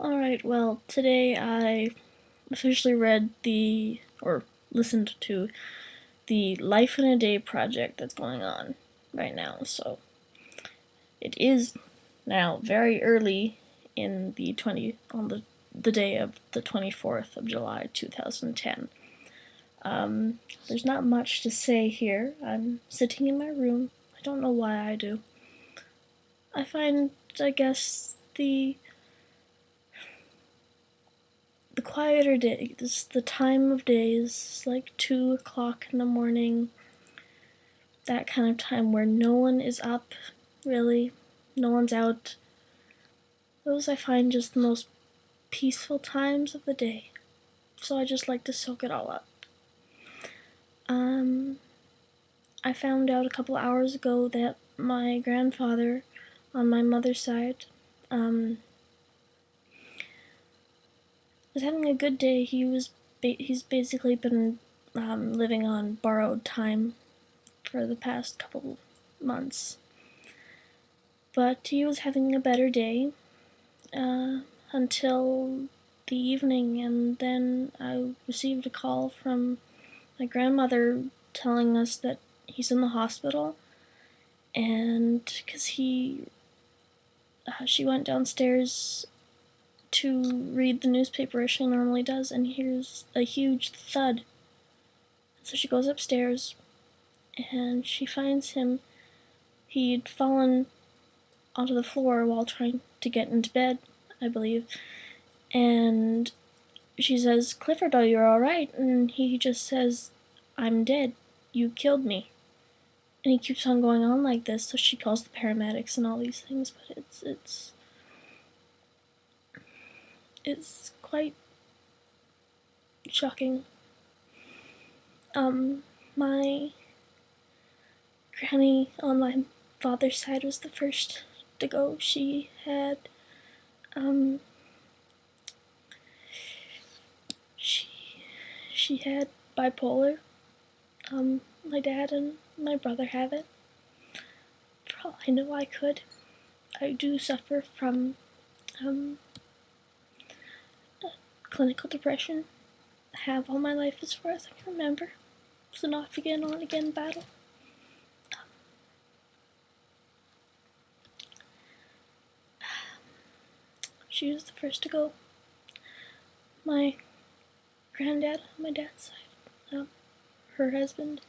Alright, well, today I officially read or listened to the Life in a Day project that's going on right now. So it is now very early in the day of the 24th of July 2010. There's not much to say here. I'm sitting in my room. I don't know why I do. I find, I guess, the quieter days, the time of days, like 2 o'clock in the morning, that kind of time where no one is up, really, no one's out. Those I find just the most peaceful times of the day. So I just like to soak it all up. I found out a couple hours ago that my grandfather, on my mother's side, was having a good day. He's basically been living on borrowed time for the past couple months. But he was having a better day until the evening, and then I received a call from my grandmother telling us that he's in the hospital, and because she went downstairs to read the newspaper as she normally does, and hears a huge thud. So she goes upstairs, and she finds him. He'd fallen onto the floor while trying to get into bed, I believe, and she says, "Clifford, are you alright?" And he just says, "I'm dead. You killed me." And he keeps on going on like this, so she calls the paramedics and all these things, but it's quite shocking. My granny on my father's side was the first to go. She had she had bipolar. My dad and my brother have it. For all I know, I could. I do suffer from clinical depression. I have all my life as far as I can remember. It's an off again, on again battle. She was the first to go. My granddad on my dad's side, her husband,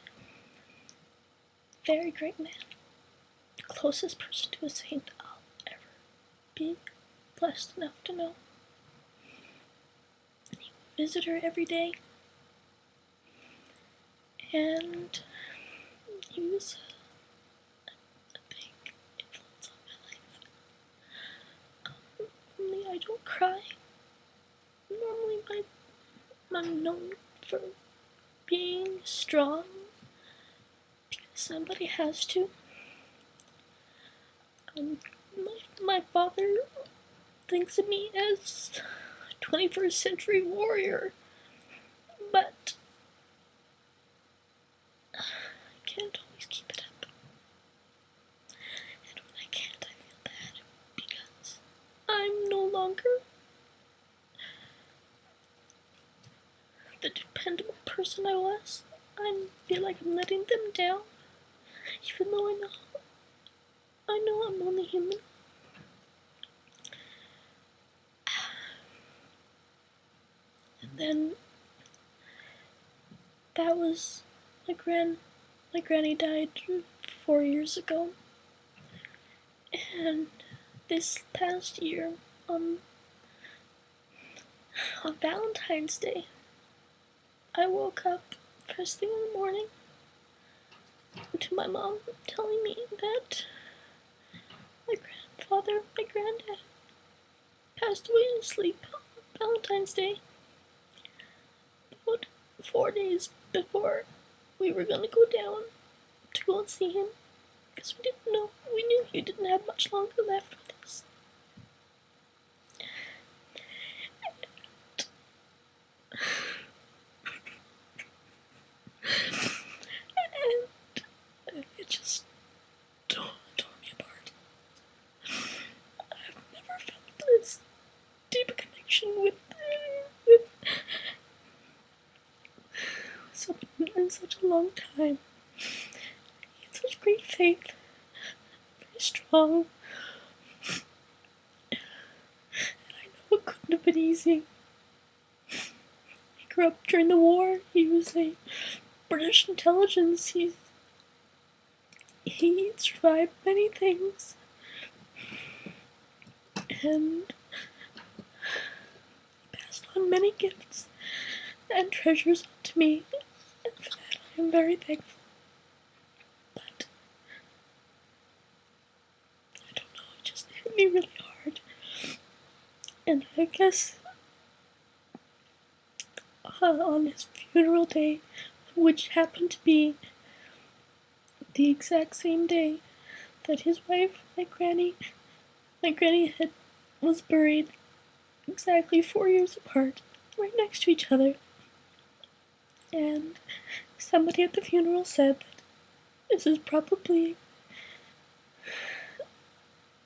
very great man, the closest person to a saint I'll ever be blessed enough to know. He would visit her every day, and he was a big influence on my life. Normally I don't cry. Normally I'm known for being strong because somebody has to. My father thinks of me as a 21st century warrior, but I can't always keep it up. And when I can't, I feel bad because I'm no longer the dependable person I was. I feel like I'm letting them down, even though I know I'm only human. And then that was my granny died 4 years ago, and this past year on Valentine's Day, I woke up first thing in the morning to my mom telling me that my granddad, passed away in sleep on Valentine's Day, about 4 days before we were gonna go down to go and see him, because we knew he didn't have much longer left with us. And it just tore me apart. I've never felt this deep a connection connection with someone in such a long time. He had such great faith, very strong. And I know it couldn't have been easy. He grew up during the war. He was a British intelligence. He survived many things. And he passed on many gifts and treasures to me, and for that I am very thankful. But I don't know, it just hit me really hard. And I guess on his funeral day, which happened to be the exact same day that his wife, my Granny Head, was buried, exactly 4 years apart, right next to each other. And somebody at the funeral said that this is probably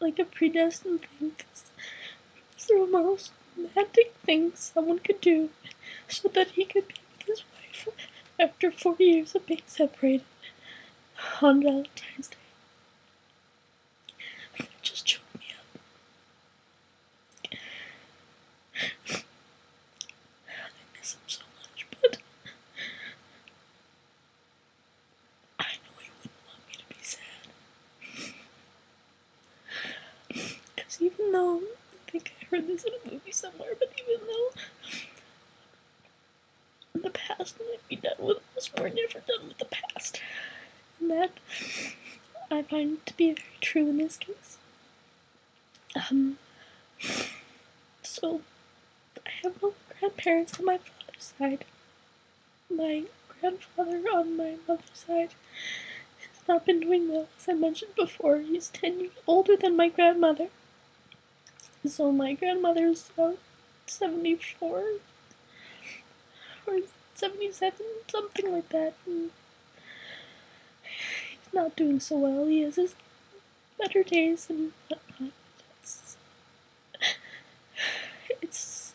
like a predestined thing, because it's the most romantic thing someone could do so that he could be with his wife after 4 years of being separated on Valentine's Day. That just choked me up. I miss him so much, but I know he wouldn't want me to be sad. Because even though, I think I heard this in a movie somewhere, but even though the past might be done with us, we're never done with the past. And that I find to be very true in this case. So I have no grandparents on my father's side. My grandfather on my mother's side has not been doing well, as I mentioned before. He's 10 years older than my grandmother. So my grandmother's about 74 or 77, something like that. And he's not doing so well. He has his better days and whatnot. It's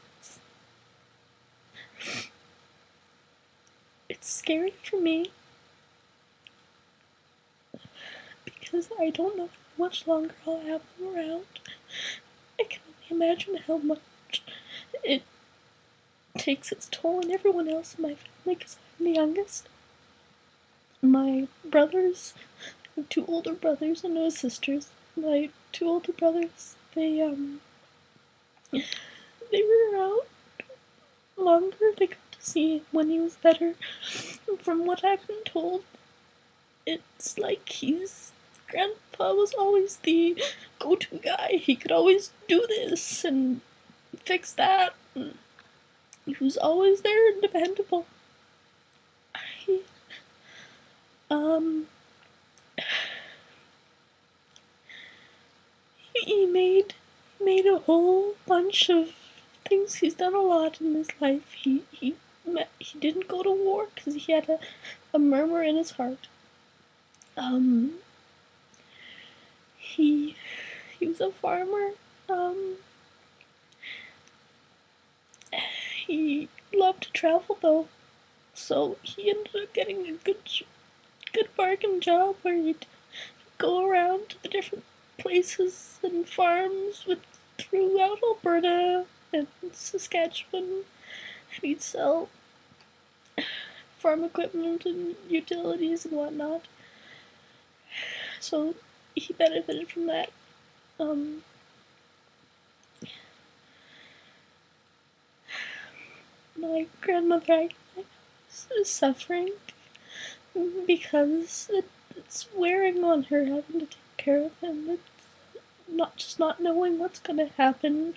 scary for me because I don't know how much longer I'll have them around. I can only imagine how much it takes its toll on everyone else in my family because I'm the youngest. My brothers, I have 2 older brothers and no sisters. My 2 older brothers, they were around longer. They got to see him when he was better. And from what I've been told, it's like Grandpa was always the go-to guy. He could always do this and fix that. And he was always there and dependable. He made a whole bunch of things. He's done a lot in his life. He didn't go to war because he had a murmur in his heart. He was a farmer. He loved to travel though, so he ended up getting a good bargain job where he'd go around to the different places and farms throughout Alberta and Saskatchewan, and he'd sell farm equipment and utilities and whatnot. So he benefited from that. My grandmother is suffering because it's wearing on her having to take care of him. It's not knowing what's gonna happen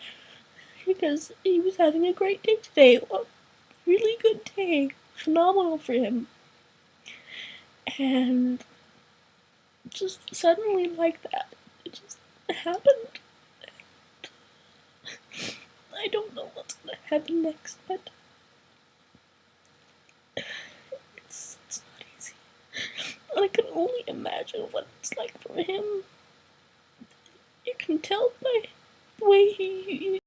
because he was having a great day today. A really good day. Phenomenal for him. And just suddenly like that, it just happened. I don't know what's gonna happen next, but it's not easy. I can only imagine what it's like for him. You can tell by the way he